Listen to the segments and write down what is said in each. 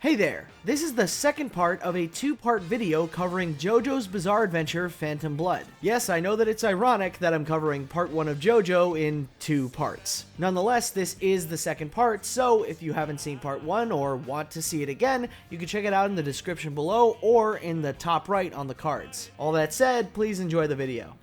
Hey there, this is the second part of a two-part video covering JoJo's Bizarre Adventure Phantom Blood. Yes, I know that it's ironic that I'm covering part 1 of JoJo in 2 parts. Nonetheless, this is the second part, so if you haven't seen part 1 or want to see it again, you can check it out in the description below or in the top right on the cards. All that said, please enjoy the video.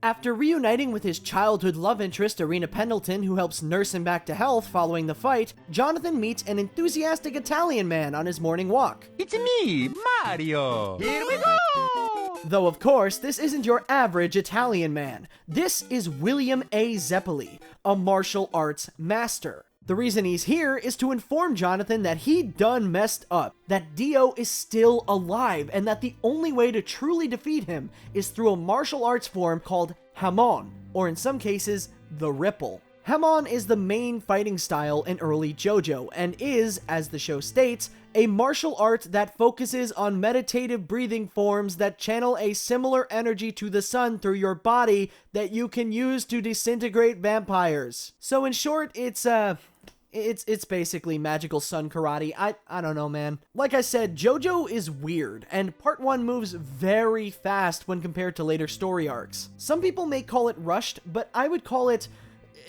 After reuniting with his childhood love interest, Irina Pendleton, who helps nurse him back to health following the fight, Jonathan meets an enthusiastic Italian man on his morning walk. It's me, Mario! Here we go! Though, of course, this isn't your average Italian man. This is William A. Zeppeli, a martial arts master. The reason he's here is to inform Jonathan that he done messed up, that Dio is still alive, and that the only way to truly defeat him is through a martial arts form called Hamon, or in some cases, the Ripple. Hamon is the main fighting style in early JoJo, and is, as the show states, a martial art that focuses on meditative breathing forms that channel a similar energy to the sun through your body that you can use to disintegrate vampires. So in short, it's basically magical sun karate. I don't know, man. Like I said, JoJo is weird, and part 1 moves very fast when compared to later story arcs. Some people may call it rushed, but I would call it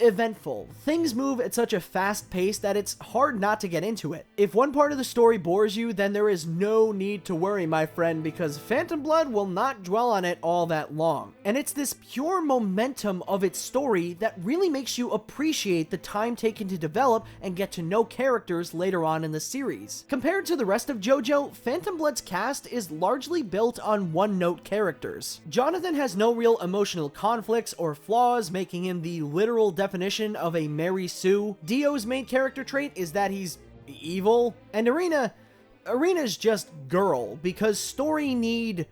eventful. Things move at such a fast pace that it's hard not to get into it. If one part of the story bores you, then there is no need to worry, my friend, because Phantom Blood will not dwell on it all that long. And it's this pure momentum of its story that really makes you appreciate the time taken to develop and get to know characters later on in the series. Compared to the rest of JoJo, Phantom Blood's cast is largely built on one-note characters. Jonathan has no real emotional conflicts or flaws, making him the literal definition of a Mary Sue. Dio's main character trait is that he's evil, and Irina's just girl, because story need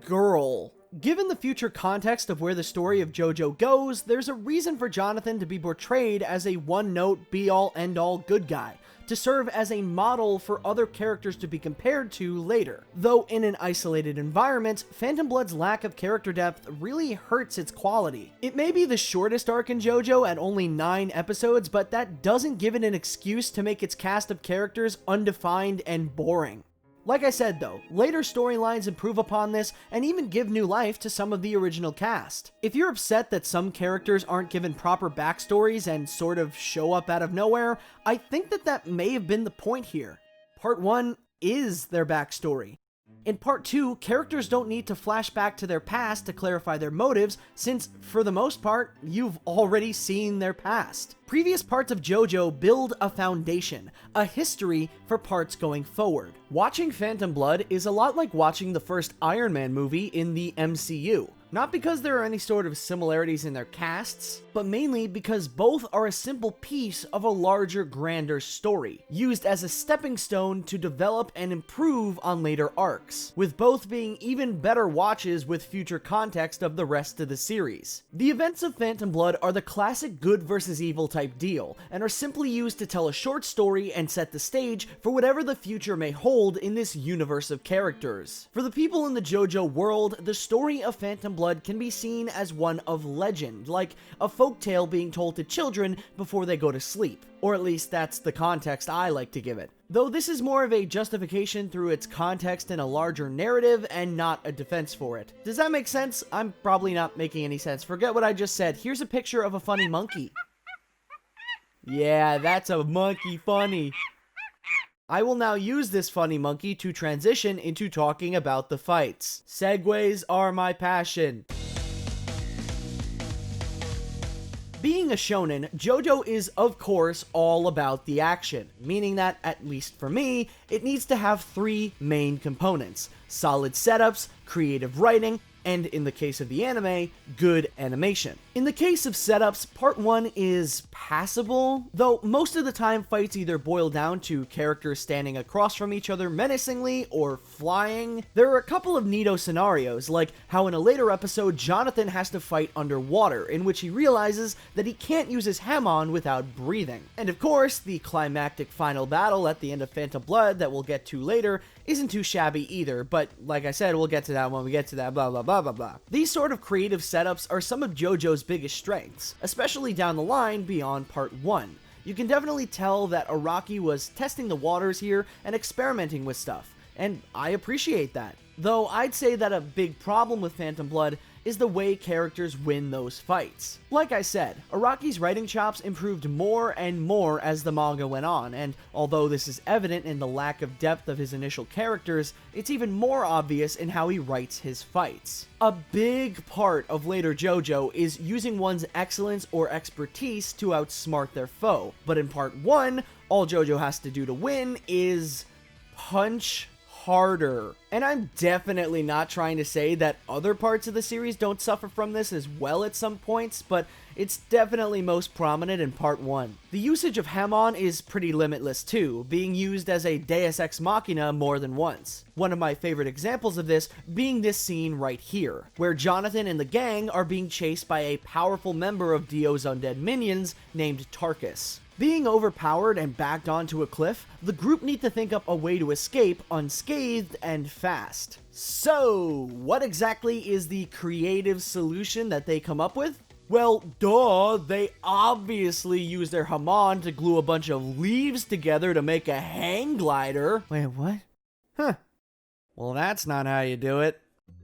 girl. Given the future context of where the story of JoJo goes, there's a reason for Jonathan to be portrayed as a one-note, be-all, end-all good guy, to serve as a model for other characters to be compared to later. Though in an isolated environment, Phantom Blood's lack of character depth really hurts its quality. It may be the shortest arc in JoJo at only 9 episodes, but that doesn't give it an excuse to make its cast of characters undefined and boring. Like I said though, later storylines improve upon this and even give new life to some of the original cast. If you're upset that some characters aren't given proper backstories and sort of show up out of nowhere, I think that may have been the point here. Part 1 is their backstory. In part 2, characters don't need to flash back to their past to clarify their motives, since, for the most part, you've already seen their past. Previous parts of JoJo build a foundation, a history for parts going forward. Watching Phantom Blood is a lot like watching the first Iron Man movie in the MCU. Not because there are any sort of similarities in their casts, but mainly because both are a simple piece of a larger, grander story, used as a stepping stone to develop and improve on later arcs, with both being even better watches with future context of the rest of the series. The events of Phantom Blood are the classic good versus evil type deal, and are simply used to tell a short story and set the stage for whatever the future may hold in this universe of characters. For the people in the JoJo world, the story of Phantom Blood can be seen as one of legend, like a folktale being told to children before they go to sleep. Or at least that's the context I like to give it. Though this is more of a justification through its context in a larger narrative and not a defense for it. Does that make sense? I'm probably not making any sense. Forget what I just said. Here's a picture of a funny monkey. Yeah, that's a monkey funny. I will now use this funny monkey to transition into talking about the fights. Segues are my passion. Being a shonen, JoJo is of course all about the action, meaning that, at least for me, it needs to have 3 main components: solid setups, creative writing, and in the case of the anime, good animation. In the case of setups, part 1 is passable, though most of the time fights either boil down to characters standing across from each other menacingly or flying. There are a couple of neato scenarios, like how in a later episode Jonathan has to fight underwater, in which he realizes that he can't use his Hamon without breathing. And of course, the climactic final battle at the end of Phantom Blood that we'll get to later isn't too shabby either, but like I said, we'll get to that when we get to that, blah blah blah blah blah. These sort of creative setups are some of JoJo's biggest strengths, especially down the line beyond part 1. You can definitely tell that Araki was testing the waters here and experimenting with stuff, and I appreciate that. Though I'd say that a big problem with Phantom Blood is the way characters win those fights. Like I said, Araki's writing chops improved more and more as the manga went on, and although this is evident in the lack of depth of his initial characters, it's even more obvious in how he writes his fights. A big part of later JoJo is using one's excellence or expertise to outsmart their foe, but in part 1, all JoJo has to do to win is punch harder. And I'm definitely not trying to say that other parts of the series don't suffer from this as well at some points, but it's definitely most prominent in part 1. The usage of Hamon is pretty limitless too, being used as a deus ex machina more than once. One of my favorite examples of this being this scene right here, where Jonathan and the gang are being chased by a powerful member of Dio's undead minions named Tarkus. Being overpowered and backed onto a cliff, the group need to think up a way to escape unscathed and fast. So, what exactly is the creative solution that they come up with? Well, duh, they obviously use their Hamon to glue a bunch of leaves together to make a hang glider. Wait, what? Huh. Well, that's not how you do it.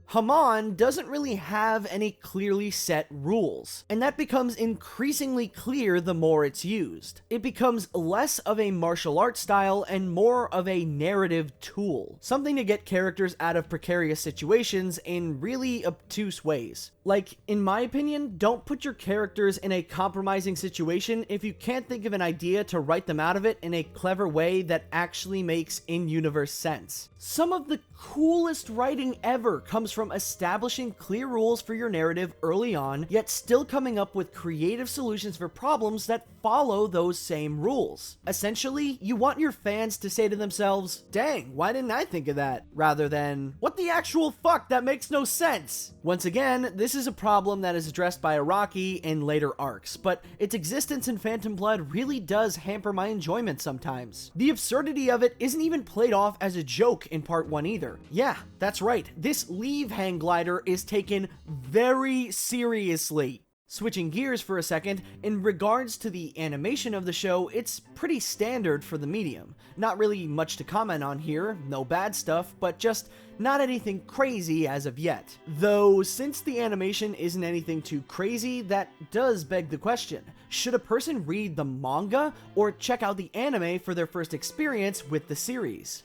Hamon doesn't really have any clearly set rules, and that becomes increasingly clear the more it's used. It becomes less of a martial arts style and more of a narrative tool, something to get characters out of precarious situations in really obtuse ways. Like, in my opinion, don't put your characters in a compromising situation if you can't think of an idea to write them out of it in a clever way that actually makes in-universe sense. Some of the coolest writing ever comes from establishing clear rules for your narrative early on, yet still coming up with creative solutions for problems that follow those same rules. Essentially, you want your fans to say to themselves, "Dang, why didn't I think of that?" rather than, "What the actual fuck, that makes no sense." Once again, this is a problem that is addressed by Araki in later arcs, but its existence in Phantom Blood really does hamper my enjoyment sometimes. The absurdity of it isn't even played off as a joke in part 1 either. Yeah, that's right, this leave hang glider is taken very seriously. Switching gears for a second, in regards to the animation of the show, it's pretty standard for the medium. Not really much to comment on here, no bad stuff, but just not anything crazy as of yet. Though, since the animation isn't anything too crazy, that does beg the question. Should a person read the manga or check out the anime for their first experience with the series?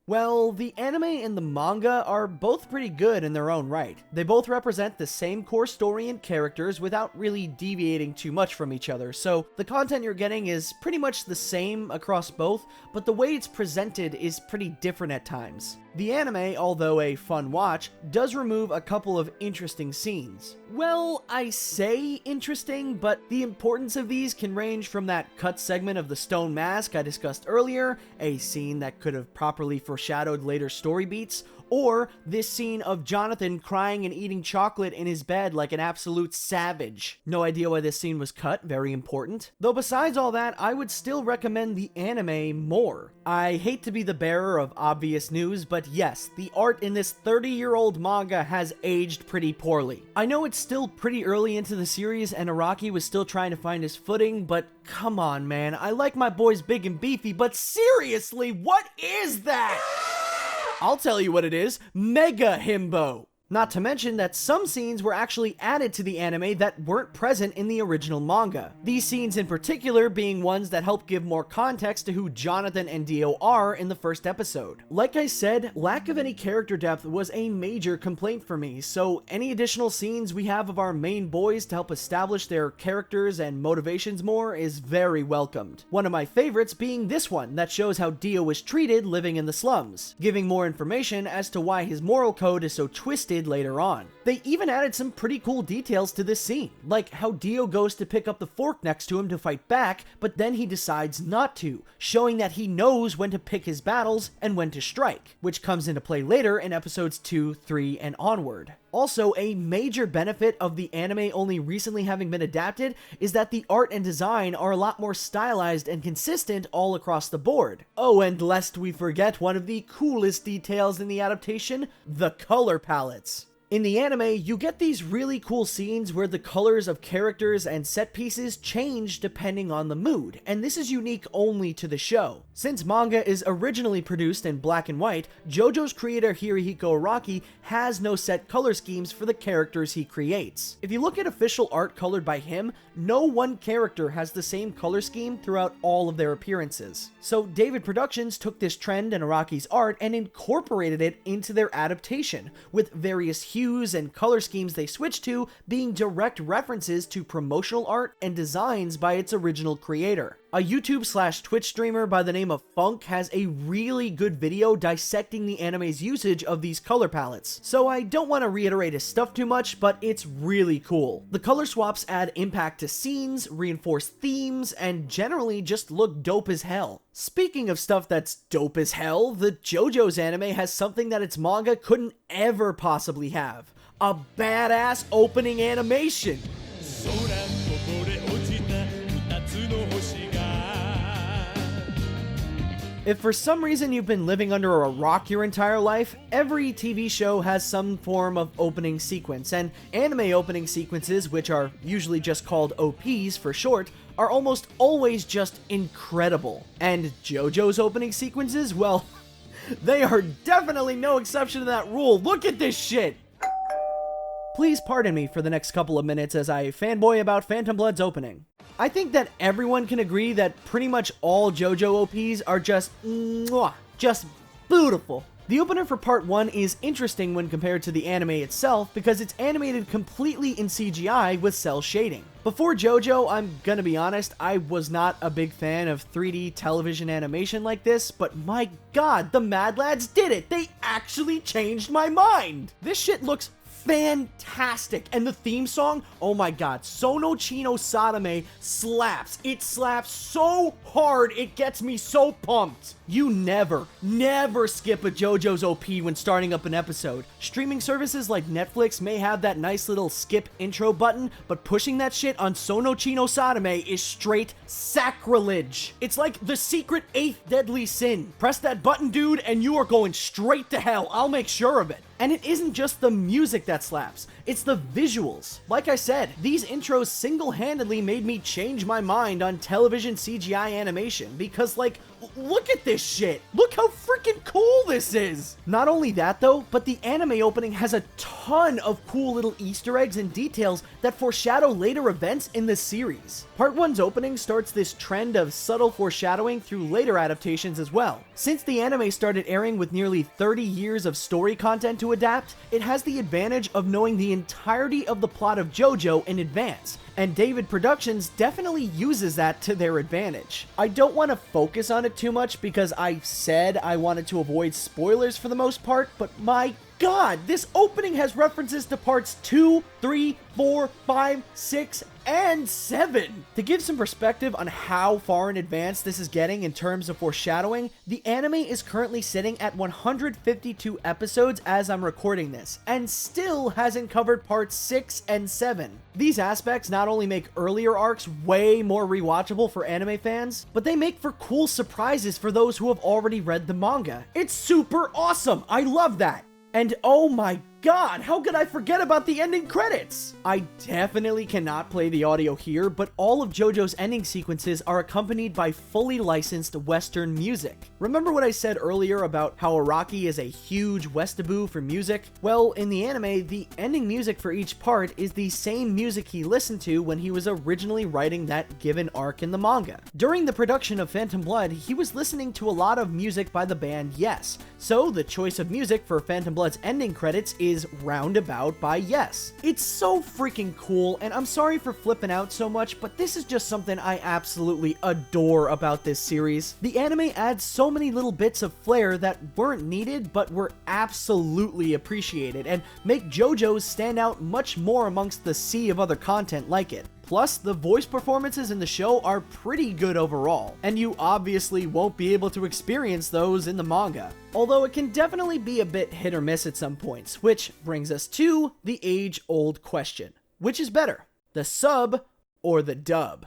Well, the anime and the manga are both pretty good in their own right. They both represent the same core story and characters without really deviating too much from each other, so the content you're getting is pretty much the same across both, but the way it's presented is pretty different at times. The anime, although a fun watch, does remove a couple of interesting scenes. Well, I say interesting, but the importance of these can range from that cut segment of the stone mask I discussed earlier, a scene that could have properly foreshadowed later story beats, or this scene of Jonathan crying and eating chocolate in his bed like an absolute savage. No idea why this scene was cut, very important. Though besides all that, I would still recommend the anime more. I hate to be the bearer of obvious news, but yes, the art in this 30-year-old manga has aged pretty poorly. I know it's still pretty early into the series and Araki was still trying to find his footing, but come on man, I like my boys big and beefy, but seriously, what is that? I'll tell you what it is, Mega Himbo! Not to mention that some scenes were actually added to the anime that weren't present in the original manga. These scenes in particular being ones that help give more context to who Jonathan and Dio are in the first episode. Like I said, lack of any character depth was a major complaint for me, so any additional scenes we have of our main boys to help establish their characters and motivations more is very welcomed. One of my favorites being this one that shows how Dio was treated living in the slums, giving more information as to why his moral code is so twisted later on. They even added some pretty cool details to this scene, like how Dio goes to pick up the fork next to him to fight back, but then he decides not to, showing that he knows when to pick his battles and when to strike, which comes into play later in episodes 2, 3, and onward. Also, a major benefit of the anime only recently having been adapted is that the art and design are a lot more stylized and consistent all across the board. Oh, and lest we forget one of the coolest details in the adaptation, the color palettes. In the anime, you get these really cool scenes where the colors of characters and set pieces change depending on the mood, and this is unique only to the show. Since manga is originally produced in black and white, JoJo's creator Hirohiko Araki has no set color schemes for the characters he creates. If you look at official art colored by him, no one character has the same color scheme throughout all of their appearances. So David Productions took this trend in Araki's art and incorporated it into their adaptation, with various hues and color schemes they switched to being direct references to promotional art and designs by its original creator. A YouTube/Twitch streamer by the name of Funk has a really good video dissecting the anime's usage of these color palettes, so I don't want to reiterate his stuff too much, but it's really cool. The color swaps add impact to scenes, reinforce themes, and generally just look dope as hell. Speaking of stuff that's dope as hell, the JoJo's anime has something that its manga couldn't ever possibly have: a badass opening animation. If for some reason you've been living under a rock your entire life, every TV show has some form of opening sequence, and anime opening sequences, which are usually just called OPs for short, are almost always just incredible. And JoJo's opening sequences, well, they are definitely no exception to that rule. Look at this shit! Please pardon me for the next couple of minutes as I fanboy about Phantom Blood's opening. I think that everyone can agree that pretty much all JoJo OPs are just mwah, just beautiful. The opener for part 1 is interesting when compared to the anime itself because it's animated completely in CGI with cell shading. Before JoJo, I'm gonna be honest, I was not a big fan of 3D television animation like this, but my god, the Mad Lads did it! They actually changed my mind! This shit looks fantastic, and the theme song, oh my god, Sono Chino Sadame slaps. It slaps so hard, it gets me so pumped. You never skip a JoJo's OP when starting up an episode. Streaming services like Netflix may have that nice little skip intro button, but pushing that shit on Sono Chino Sadame is straight sacrilege. It's like the secret 8th deadly sin. Press that button, dude, and you are going straight to hell. I'll make sure of it. And it isn't just the music that slaps, it's the visuals. Like I said, these intros single-handedly made me change my mind on television CGI animation because, like, look at this shit! Look how freaking cool this is! Not only that though, but the anime opening has a ton of cool little Easter eggs and details that foreshadow later events in the series. Part 1's opening starts this trend of subtle foreshadowing through later adaptations as well. Since the anime started airing with nearly 30 years of story content to adapt, it has the advantage of knowing the entirety of the plot of JoJo in advance, and David Productions definitely uses that to their advantage. I don't want to focus on it too much because I said I wanted to avoid spoilers for the most part, but my god, this opening has references to parts 2, 3, 4, 5, 6, and 7. To give some perspective on how far in advance this is getting in terms of foreshadowing, the anime is currently sitting at 152 episodes as I'm recording this, and still hasn't covered parts 6 and 7. These aspects not only make earlier arcs way more rewatchable for anime fans, but they make for cool surprises for those who have already read the manga. It's super awesome! I love that! And oh my god, how could I forget about the ending credits? I definitely cannot play the audio here, but all of JoJo's ending sequences are accompanied by fully licensed Western music. Remember what I said earlier about how Araki is a huge Westaboo for music? Well, in the anime, the ending music for each part is the same music he listened to when he was originally writing that given arc in the manga. During the production of Phantom Blood, he was listening to a lot of music by the band Yes, so the choice of music for Phantom Blood's ending credits is Roundabout by Yes. It's so freaking cool, and I'm sorry for flipping out so much, but this is just something I absolutely adore about this series. The anime adds so many little bits of flair that weren't needed, but were absolutely appreciated, and make JoJo's stand out much more amongst the sea of other content like it. Plus, the voice performances in the show are pretty good overall, and you obviously won't be able to experience those in the manga. Although it can definitely be a bit hit or miss at some points, which brings us to the age-old question. Which is better, the sub or the dub?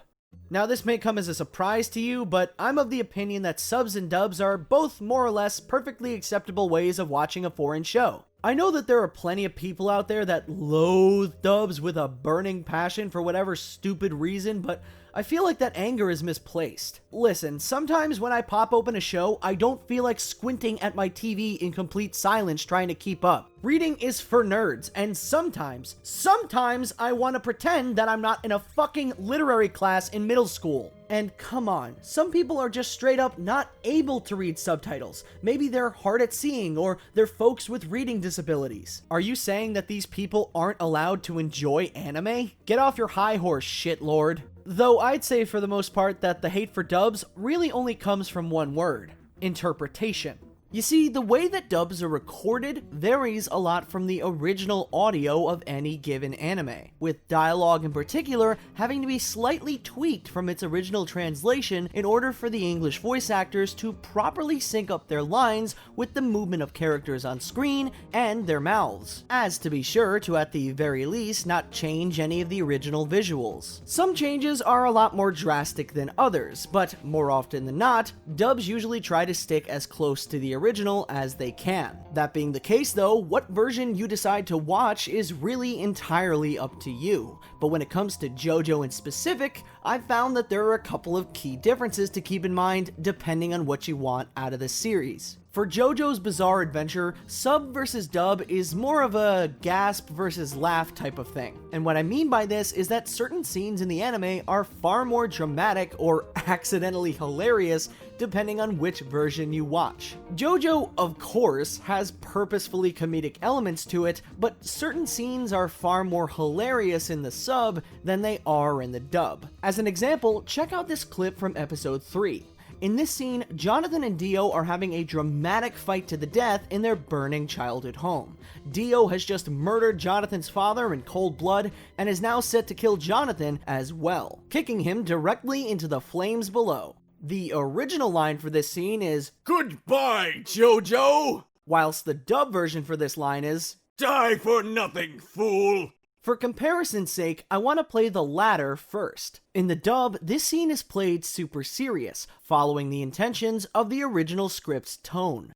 Now this may come as a surprise to you, but I'm of the opinion that subs and dubs are both more or less perfectly acceptable ways of watching a foreign show. I know that there are plenty of people out there that loathe dubs with a burning passion for whatever stupid reason, but I feel like that anger is misplaced. Listen, sometimes when I pop open a show, I don't feel like squinting at my TV in complete silence trying to keep up. Reading is for nerds, and sometimes I want to pretend that I'm not in a fucking literary class in middle school. And come on, some people are just straight up not able to read subtitles. Maybe they're hard at seeing, or they're folks with reading disabilities. Are you saying that these people aren't allowed to enjoy anime? Get off your high horse, shitlord. Though I'd say for the most part that the hate for dubs really only comes from one word: interpretation. You see, the way that dubs are recorded varies a lot from the original audio of any given anime, with dialogue in particular having to be slightly tweaked from its original translation in order for the English voice actors to properly sync up their lines with the movement of characters on screen and their mouths, as to be sure to at the very least not change any of the original visuals. Some changes are a lot more drastic than others, but more often than not, dubs usually try to stick as close to the original as they can. That being the case though, what version you decide to watch is really entirely up to you. But when it comes to JoJo in specific, I've found that there are a couple of key differences to keep in mind depending on what you want out of the series. For JoJo's Bizarre Adventure, sub versus dub is more of a gasp versus laugh type of thing. And what I mean by this is that certain scenes in the anime are far more dramatic or accidentally hilarious depending on which version you watch. JoJo, of course, has purposefully comedic elements to it, but certain scenes are far more hilarious in the sub than they are in the dub. As an example, check out this clip from episode 3. In this scene, Jonathan and Dio are having a dramatic fight to the death in their burning childhood home. Dio has just murdered Jonathan's father in cold blood and is now set to kill Jonathan as well, kicking him directly into the flames below. The original line for this scene is, "Goodbye, Jojo!" whilst the dub version for this line is, "Die for nothing, fool!" For comparison's sake, I want to play the latter first. In the dub, this scene is played super serious, following the intentions of the original script's tone.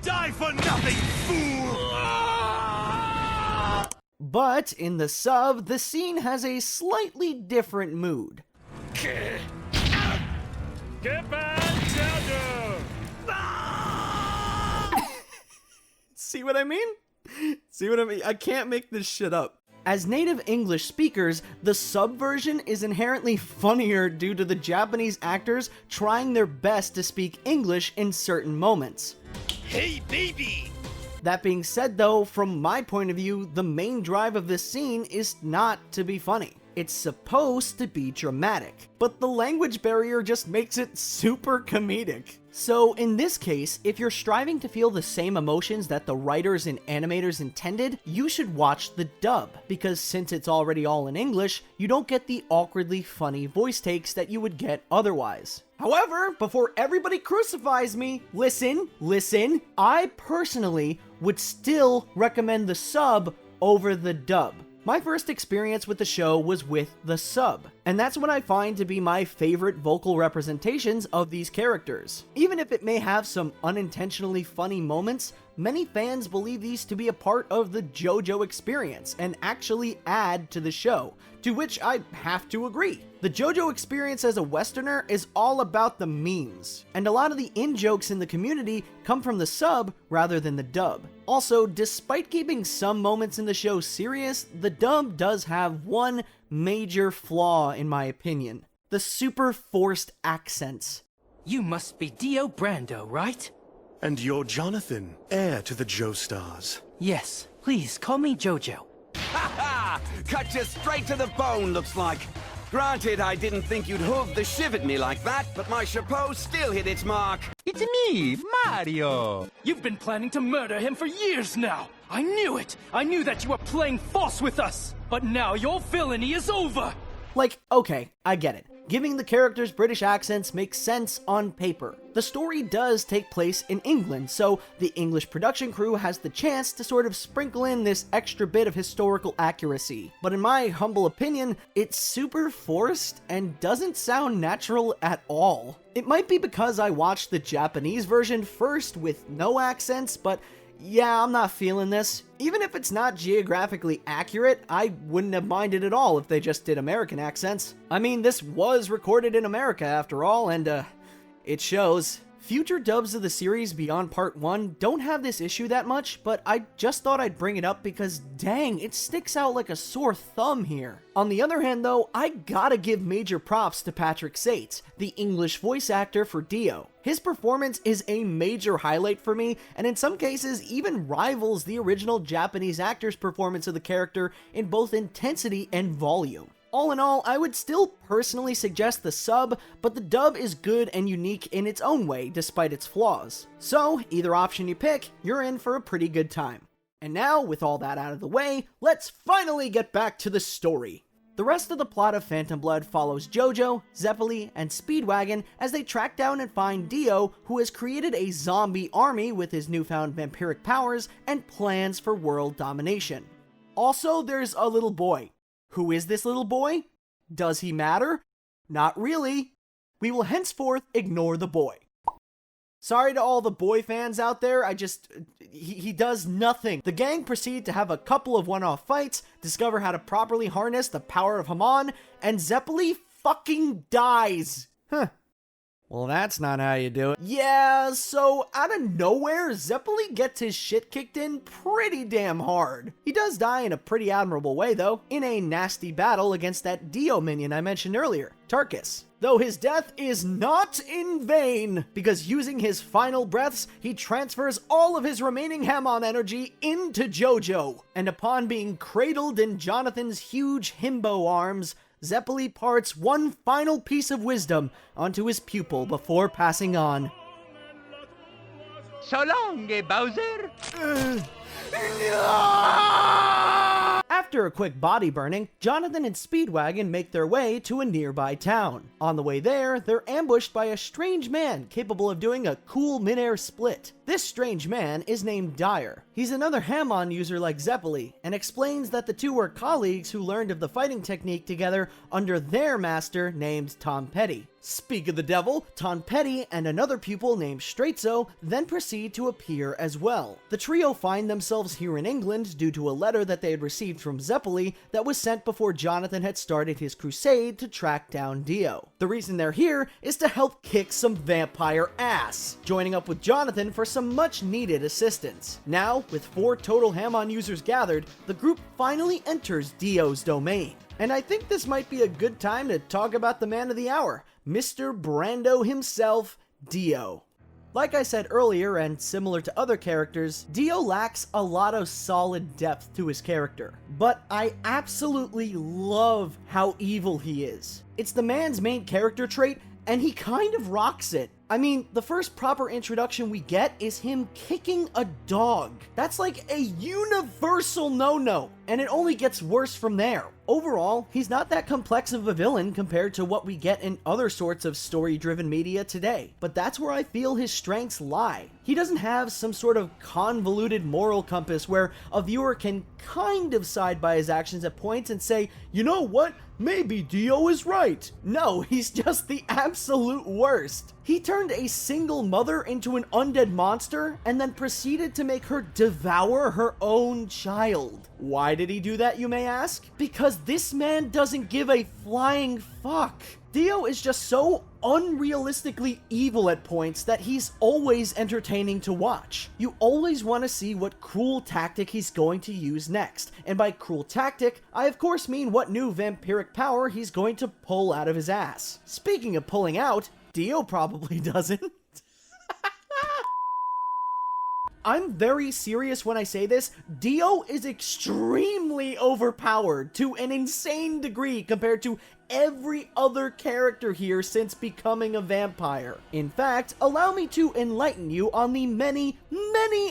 Die for nothing, fool! But in the sub, the scene has a slightly different mood. Get back, Jojo! See what I mean? I can't make this shit up. As native English speakers, the sub version is inherently funnier due to the Japanese actors trying their best to speak English in certain moments. Hey, baby! That being said though, from my point of view, the main drive of this scene is not to be funny. It's supposed to be dramatic, but the language barrier just makes it super comedic. So in this case, if you're striving to feel the same emotions that the writers and animators intended, you should watch the dub, because since it's already all in English, you don't get the awkwardly funny voice takes that you would get otherwise. However, before everybody crucifies me, listen, I personally would still recommend the sub over the dub. My first experience with the show was with the sub, and that's what I find to be my favorite vocal representations of these characters. Even if it may have some unintentionally funny moments, many fans believe these to be a part of the JoJo experience and actually add to the show, to which I have to agree. The JoJo experience as a Westerner is all about the memes, and a lot of the in-jokes in the community come from the sub rather than the dub. Also, despite keeping some moments in the show serious, the dub does have one major flaw in my opinion: the super forced accents. You must be Dio Brando, right? And you're Jonathan, heir to the Joestars. Yes, please call me Jojo. Ha ha! Cut you straight to the bone, looks like. Granted, I didn't think you'd hoof the shiv at me like that, but my chapeau still hit its mark. It's me, Mario. You've been planning to murder him for years now. I knew it. I knew that you were playing false with us. But now your villainy is over. Like, okay, I get it. giving the characters British accents makes sense on paper. The story does take place in England, so the English production crew has the chance to sort of sprinkle in this extra bit of historical accuracy. But in my humble opinion, it's super forced and doesn't sound natural at all. It might be because I watched the Japanese version first with no accents, but yeah, I'm not feeling this. Even if it's not geographically accurate, I wouldn't have minded at all if they just did American accents. I mean, this was recorded in America after all, and it shows. Future dubs of the series beyond Part 1 don't have this issue that much, but I just thought I'd bring it up because dang, it sticks out like a sore thumb here. On the other hand though, I gotta give major props to Patrick Sates, the English voice actor for Dio. His performance is a major highlight for me, and in some cases even rivals the original Japanese actor's performance of the character in both intensity and volume. All in all, I would still personally suggest the sub, but the dub is good and unique in its own way, despite its flaws. So, either option you pick, you're in for a pretty good time. And now, with all that out of the way, let's finally get back to the story. The rest of the plot of Phantom Blood follows Jojo, Zeppeli, and Speedwagon as they track down and find Dio, who has created a zombie army with his newfound vampiric powers and plans for world domination. Also, there's a little boy. Who is this little boy? Does he matter? Not really. We will henceforth ignore the boy. Sorry to all the boy fans out there, he does nothing. The gang proceed to have a couple of one-off fights, discover how to properly harness the power of Haman, and Zeppeli fucking dies. Huh. Well, that's not how you do it. Yeah, so out of nowhere, Zeppeli gets his shit kicked in pretty damn hard. He does die in a pretty admirable way, though, in a nasty battle against that Dio minion I mentioned earlier, Tarkus. Though his death is not in vain, because using his final breaths, he transfers all of his remaining Hamon energy into Jojo. And upon being cradled in Jonathan's huge himbo arms, Zeppeli parts one final piece of wisdom onto his pupil before passing on. So long, Bowser! After a quick body burning, Jonathan and Speedwagon make their way to a nearby town. On the way there, they're ambushed by a strange man capable of doing a cool midair split. This strange man is named Dyer. He's another Hamon user like Zeppeli, and explains that the two were colleagues who learned of the fighting technique together under their master named Tom Petty. Speak of the devil, Tom Petty and another pupil named Straizo then proceed to appear as well. The trio find themselves here in England due to a letter that they had received from Zeppeli that was sent before Jonathan had started his crusade to track down Dio. The reason they're here is to help kick some vampire ass, joining up with Jonathan for some much needed assistance. Now, with 4 total Hamon users gathered, the group finally enters Dio's domain. And I think this might be a good time to talk about the man of the hour, Mr. Brando himself, Dio. Like I said earlier, and similar to other characters, Dio lacks a lot of solid depth to his character. But I absolutely love how evil he is. It's the man's main character trait, and he kind of rocks it. I mean, the first proper introduction we get is him kicking a dog. That's like a universal no-no, and it only gets worse from there. Overall, he's not that complex of a villain compared to what we get in other sorts of story-driven media today, but that's where I feel his strengths lie. He doesn't have some sort of convoluted moral compass where a viewer can kind of side by his actions at points and say, you know what? Maybe Dio is right. No, he's just the absolute worst. He turned a single mother into an undead monster and then proceeded to make her devour her own child. Why did he do that, you may ask? Because this man doesn't give a flying fuck. Dio is just so unrealistically evil at points that he's always entertaining to watch. You always want to see what cruel tactic he's going to use next. And by cruel tactic, I of course mean what new vampiric power he's going to pull out of his ass. Speaking of pulling out, Dio probably doesn't. I'm very serious when I say this. Dio is extremely overpowered to an insane degree compared to every other character here since becoming a vampire. In fact, allow me to enlighten you on the many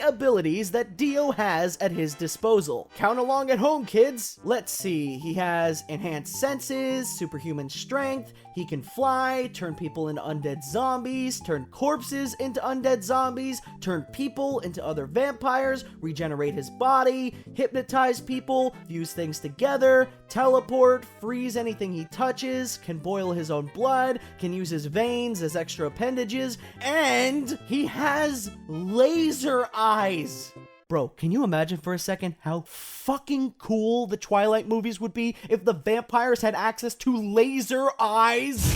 abilities that Dio has at his disposal. Count along at home, kids. Let's see, he has enhanced senses, superhuman strength, He can fly, turn people into undead zombies, turn corpses into undead zombies, turn people into other vampires, regenerate his body, hypnotize people, fuse things together, teleport, freeze anything he touches, can boil his own blood, can use his veins as extra appendages, and he has laser eyes! Bro, can you imagine for a second how fucking cool the Twilight movies would be if the vampires had access to laser eyes?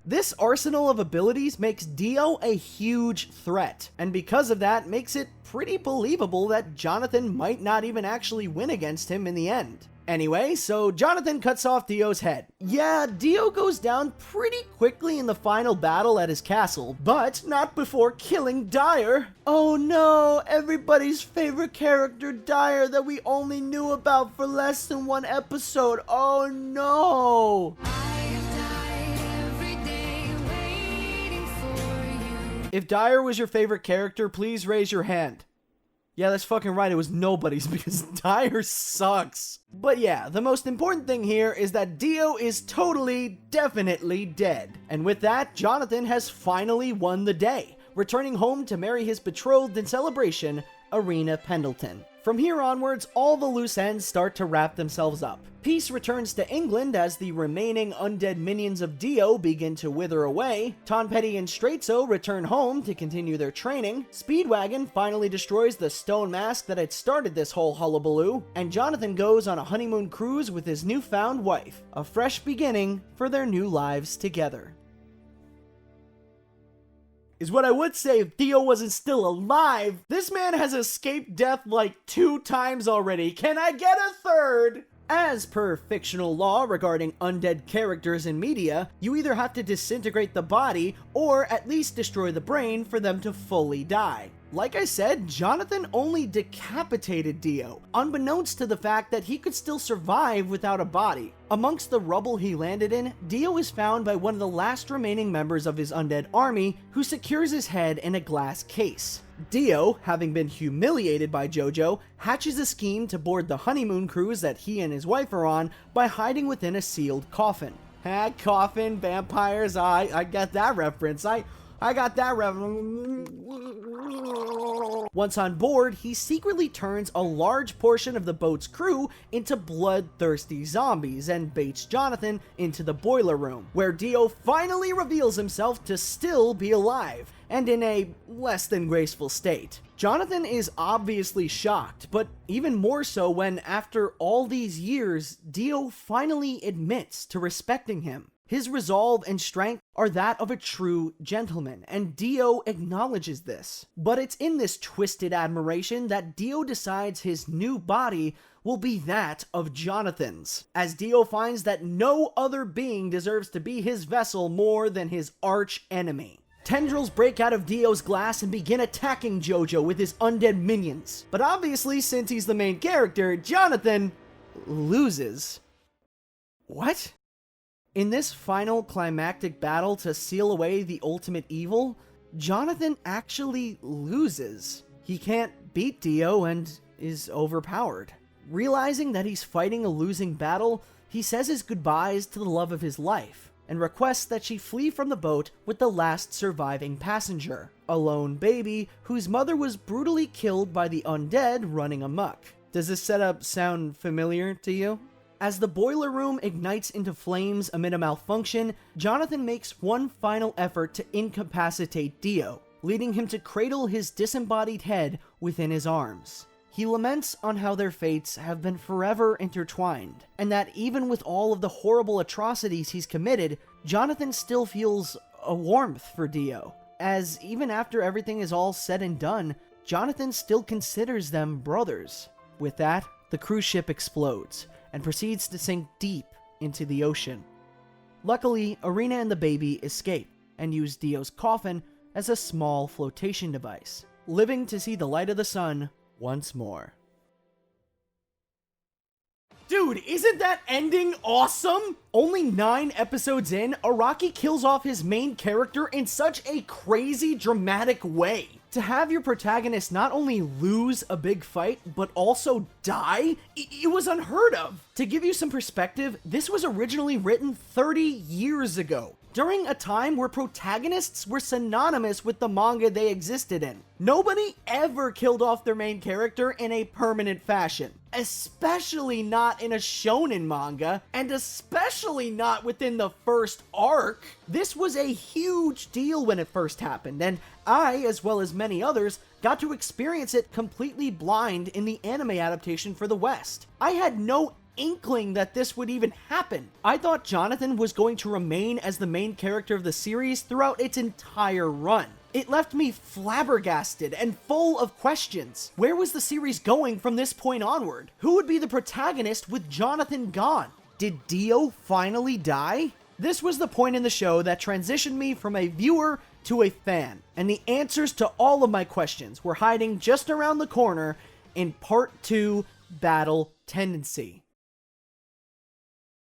This arsenal of abilities makes Dio a huge threat, and because of that, makes it pretty believable that Jonathan might not even actually win against him in the end. Anyway, so Jonathan cuts off Dio's head. Yeah, Dio goes down pretty quickly in the final battle at his castle, but not before killing Dyer. Oh no, everybody's favorite character Dyer that we only knew about for less than one episode. Oh no! If Dyer was your favorite character, please raise your hand. Yeah, that's fucking right, it was nobody's because Dyer sucks. But yeah, the most important thing here is that Dio is totally, definitely dead. And with that, Jonathan has finally won the day, returning home to marry his betrothed in celebration, Irina Pendleton. From here onwards, all the loose ends start to wrap themselves up. Peace returns to England as the remaining undead minions of Dio begin to wither away. Tonpetty and Straitzo return home to continue their training. Speedwagon finally destroys the stone mask that had started this whole hullabaloo. And Jonathan goes on a honeymoon cruise with his newfound wife. A fresh beginning for their new lives together. Is what I would say if Dio wasn't still alive. This man has escaped death like 2 times already. Can I get a third? As per fictional law regarding undead characters in media, you either have to disintegrate the body or at least destroy the brain for them to fully die. Like I said, Jonathan only decapitated Dio, unbeknownst to the fact that he could still survive without a body. Amongst the rubble he landed in, Dio is found by one of the last remaining members of his undead army, who secures his head in a glass case. Dio, having been humiliated by Jojo, hatches a scheme to board the honeymoon cruise that he and his wife are on by hiding within a sealed coffin. Coffin, vampires, I get that reference. I got that reference. Once on board, he secretly turns a large portion of the boat's crew into bloodthirsty zombies and baits Jonathan into the boiler room, where Dio finally reveals himself to still be alive, and in a less than graceful state. Jonathan is obviously shocked, but even more so when, after all these years, Dio finally admits to respecting him. His resolve and strength are that of a true gentleman, and Dio acknowledges this. But it's in this twisted admiration that Dio decides his new body will be that of Jonathan's, as Dio finds that no other being deserves to be his vessel more than his arch enemy. Tendrils break out of Dio's glass and begin attacking Jojo with his undead minions. But obviously, since he's the main character, Jonathan loses. What? In this final climactic battle to seal away the ultimate evil, Jonathan actually loses. He can't beat Dio and is overpowered. Realizing that he's fighting a losing battle, he says his goodbyes to the love of his life, and requests that she flee from the boat with the last surviving passenger, a lone baby whose mother was brutally killed by the undead running amok. Does this setup sound familiar to you? As the boiler room ignites into flames amid a malfunction, Jonathan makes one final effort to incapacitate Dio, leading him to cradle his disembodied head within his arms. He laments on how their fates have been forever intertwined, and that even with all of the horrible atrocities he's committed, Jonathan still feels a warmth for Dio, as even after everything is all said and done, Jonathan still considers them brothers. With that, the cruise ship explodes, and proceeds to sink deep into the ocean. Luckily, Irina and the baby escape, and use Dio's coffin as a small flotation device, living to see the light of the sun once more. Dude, isn't that ending awesome? Only 9 episodes in, Araki kills off his main character in such a crazy, dramatic way. To have your protagonist not only lose a big fight, but also die, it was unheard of. To give you some perspective, this was originally written 30 years ago, during a time where protagonists were synonymous with the manga they existed in. Nobody ever killed off their main character in a permanent fashion, especially not in a shonen manga, and especially not within the first arc. This was a huge deal when it first happened, and I, as well as many others, got to experience it completely blind in the anime adaptation for the West. I had no inkling that this would even happen. I thought Jonathan was going to remain as the main character of the series throughout its entire run. It left me flabbergasted and full of questions. Where was the series going from this point onward? Who would be the protagonist with Jonathan gone? Did Dio finally die? This was the point in the show that transitioned me from a viewer to a fan, and the answers to all of my questions were hiding just around the corner in Part 2, Battle Tendency.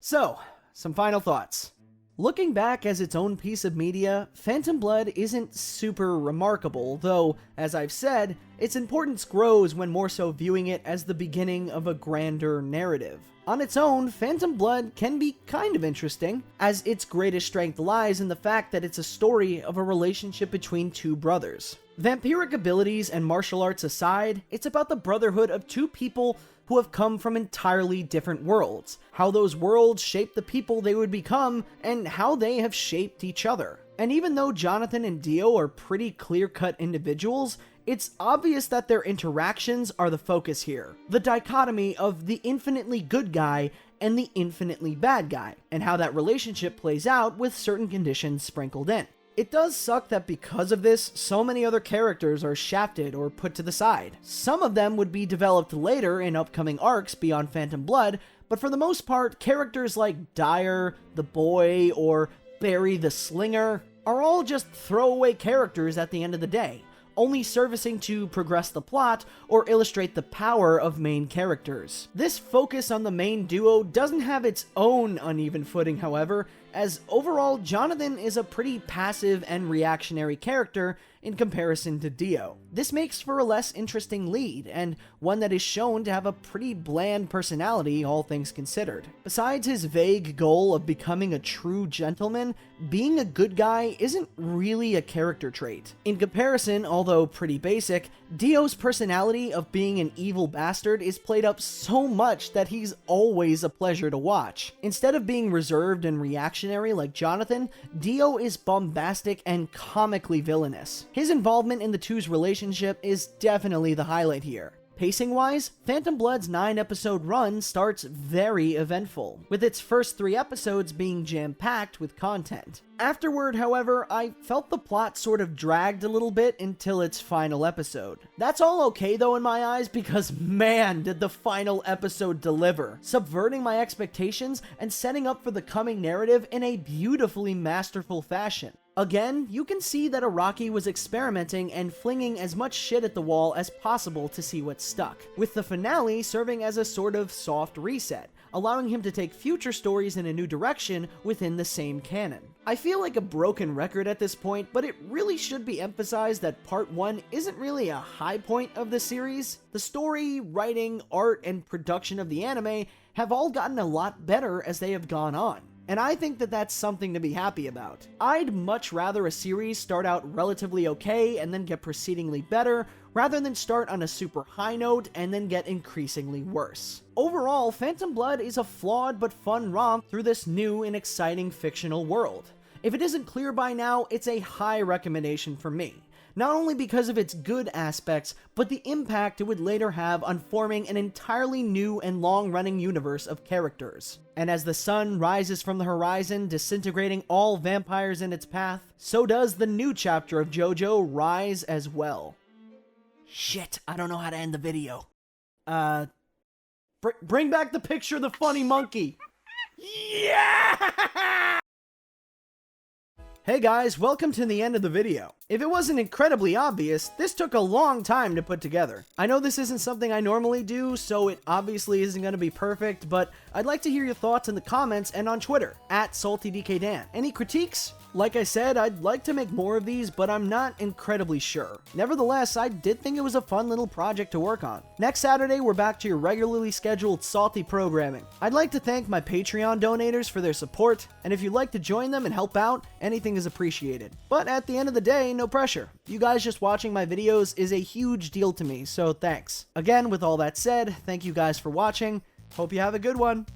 So, some final thoughts. Looking back as its own piece of media, Phantom Blood isn't super remarkable, though, as I've said, its importance grows when more so viewing it as the beginning of a grander narrative. On its own, Phantom Blood can be kind of interesting, as its greatest strength lies in the fact that it's a story of a relationship between two brothers. Vampiric abilities and martial arts aside, it's about the brotherhood of two people who have come from entirely different worlds, how those worlds shape the people they would become, and how they have shaped each other. And even though Jonathan and Dio are pretty clear-cut individuals, it's obvious that their interactions are the focus here. The dichotomy of the infinitely good guy and the infinitely bad guy, and how that relationship plays out with certain conditions sprinkled in. It does suck that because of this, so many other characters are shafted or put to the side. Some of them would be developed later in upcoming arcs beyond Phantom Blood, but for the most part, characters like Dyer, the Boy, or Barry the Slinger are all just throwaway characters at the end of the day, only servicing to progress the plot or illustrate the power of main characters. This focus on the main duo doesn't have its own uneven footing, however, as overall Jonathan is a pretty passive and reactionary character in comparison to Dio. This makes for a less interesting lead, and one that is shown to have a pretty bland personality, all things considered. Besides his vague goal of becoming a true gentleman, being a good guy isn't really a character trait. In comparison, although pretty basic, Dio's personality of being an evil bastard is played up so much that he's always a pleasure to watch. Instead of being reserved and reactionary like Jonathan, Dio is bombastic and comically villainous. His involvement in the two's relationship is definitely the highlight here. Pacing-wise, Phantom Blood's 9-episode run starts very eventful, with its first 3 episodes being jam-packed with content. Afterward, however, I felt the plot sort of dragged a little bit until its final episode. That's all okay though in my eyes, because man did the final episode deliver, subverting my expectations and setting up for the coming narrative in a beautifully masterful fashion. Again, you can see that Araki was experimenting and flinging as much shit at the wall as possible to see what stuck, with the finale serving as a sort of soft reset, allowing him to take future stories in a new direction within the same canon. I feel like a broken record at this point, but it really should be emphasized that Part 1 isn't really a high point of the series. The story, writing, art, and production of the anime have all gotten a lot better as they have gone on. And I think that that's something to be happy about. I'd much rather a series start out relatively okay and then get proceedingly better, rather than start on a super high note and then get increasingly worse. Overall, Phantom Blood is a flawed but fun romp through this new and exciting fictional world. If it isn't clear by now, it's a high recommendation for me. Not only because of its good aspects, but the impact it would later have on forming an entirely new and long-running universe of characters. And as the sun rises from the horizon, disintegrating all vampires in its path, so does the new chapter of JoJo rise as well. Shit, I don't know how to end the video. Bring back the picture of the funny monkey! Yeah! Hey guys, welcome to the end of the video. If it wasn't incredibly obvious, this took a long time to put together. I know this isn't something I normally do, so it obviously isn't going to be perfect, but I'd like to hear your thoughts in the comments and on Twitter, @SaltyDKDan. Any critiques? Like I said, I'd like to make more of these, but I'm not incredibly sure. Nevertheless, I did think it was a fun little project to work on. Next Saturday, we're back to your regularly scheduled Salty programming. I'd like to thank my Patreon donators for their support, and if you'd like to join them and help out, anything is appreciated. But at the end of the day, no pressure. You guys just watching my videos is a huge deal to me, so thanks. Again, with all that said, thank you guys for watching. Hope you have a good one.